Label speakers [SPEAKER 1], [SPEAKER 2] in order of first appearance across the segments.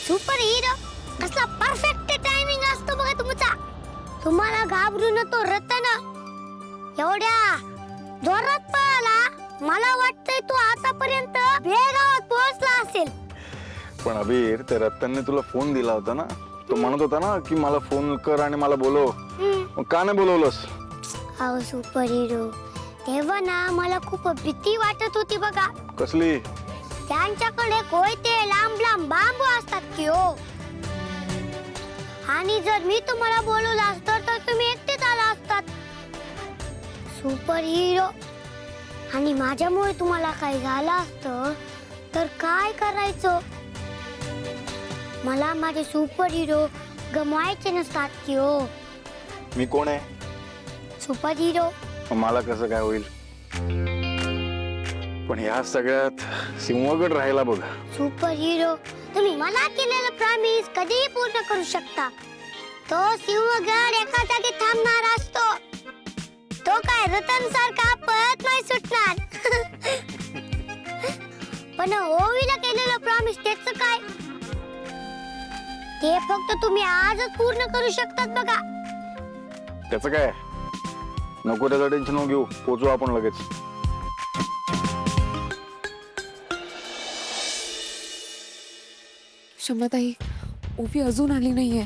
[SPEAKER 1] Super hero कसला perfect timing असतो बघा तुमचा. तुम्हाला घाबरून तो रतन एवढ्या जोरात पळाला. मला वाटतंय तो आतापर्यंत बेगावात पोहोचला असेल.
[SPEAKER 2] पण अबीर ते रत्तनने तुला फोन दिला होता ना, तो म्हणत होता ना की मला फोन कर आणि मला बोलव. मग का नाही बोलवलंस?
[SPEAKER 1] अहो सुपर हिरो, तेव्हा ना मला खूप भीती वाटत होती बघा.
[SPEAKER 2] कसली?
[SPEAKER 1] त्यांच्याकडे कोयते लांब लांब बांबू असतात की हो. आणि जर मी तुम्हाला बोलवलं असतं तर तुम्ही एकटेच आला असतात. सुपर हिरो, आणि माझ्यामुळे तुम्हाला काही झालं असतं तर काय करायचं? मला माझे सुपर हिरो गमवायचे नसतात की हो.
[SPEAKER 2] मी कोण आहे?
[SPEAKER 1] Super hero.
[SPEAKER 2] मला कसं काय होईल? पण ह्या सगळ्यात सिंहगड राहिला बघा.
[SPEAKER 1] सुपर हिरो, तुम्ही मला केलेलं प्रॉमिस कधीही पूर्ण करू शकता. तो सिंहगड एका जागी थांबणार असतो. तो काय रतन सारखा पळत नाही सुटणार. पण ओवीला केलेलं प्रॉमिस त्याचं काय? ते फक्त तुम्ही आजच पूर्ण करू शकतात बघा.
[SPEAKER 2] त्याचं काय? नको त्याचं टेन्शन घेऊ, पोचू आपण लगेच.
[SPEAKER 3] शंभरताई, ओवी अजून आली नाहीये.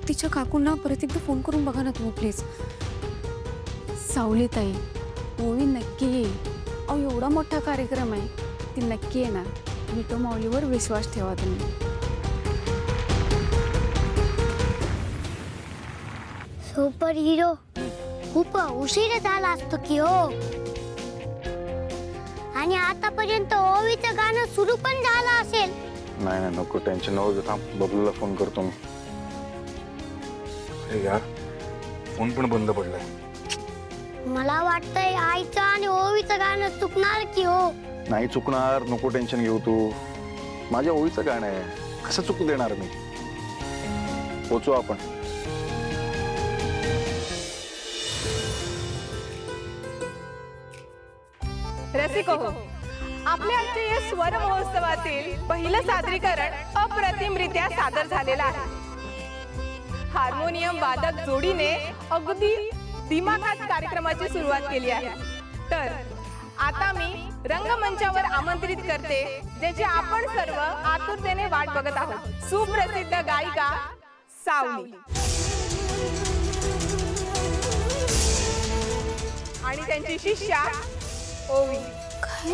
[SPEAKER 3] तिच्या काकूंना परत एकदा फोन करून बघा ना तुम्ही प्लीज.
[SPEAKER 4] सावलीताई, ओवी नक्की येईल. अहो एवढा मोठा कार्यक्रम आहे, ती नक्की येणार. विठो माऊलीवर विश्वास ठेवा तुम्ही.
[SPEAKER 1] सुपर हिरो, खूप उशीर झाला असतो की हो. आणि आतापर्यंत ओवीचं गाणं सुरू पण झालं असेल.
[SPEAKER 2] नाही नाही नको टेन्शन नको, थांब बबलूला फोन करतो मी. अरे यार, फोन पण बंद पडलाय.
[SPEAKER 1] मला वाटतंय आईचं आणि ओवीचं गाणं चुकणार की हो.
[SPEAKER 2] नाही चुकणार, नको टेन्शन घेऊ तू. माझ्या ओळीचं गाणं आहे, कसं चुकू देणार मी? पोचू आपण.
[SPEAKER 5] रसिको हो, आपल्या आजच्या या स्वर महोत्सवातील पहिलं सादरीकरण अप्रतिमरित्या सादर झालेलं आहे. हार्मोनियम वादक जोडीने अगदी दिमाखात कार्यक्रमाची सुरुवात केली आहे. तर आता मी रंगमंचावर आमंत्रित करते, ज्याची आपण सर्व आतुरतेने वाट बघत आहोत, सुप्रसिद्ध गायिका सावली आणि त्यांची शिष्या ओवी.
[SPEAKER 3] काय?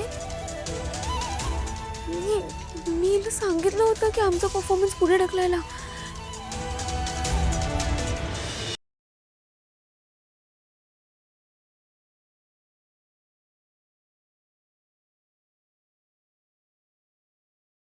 [SPEAKER 3] मी सांगितलं होतं की आमचा परफॉर्मन्स पुढे ढकलायला.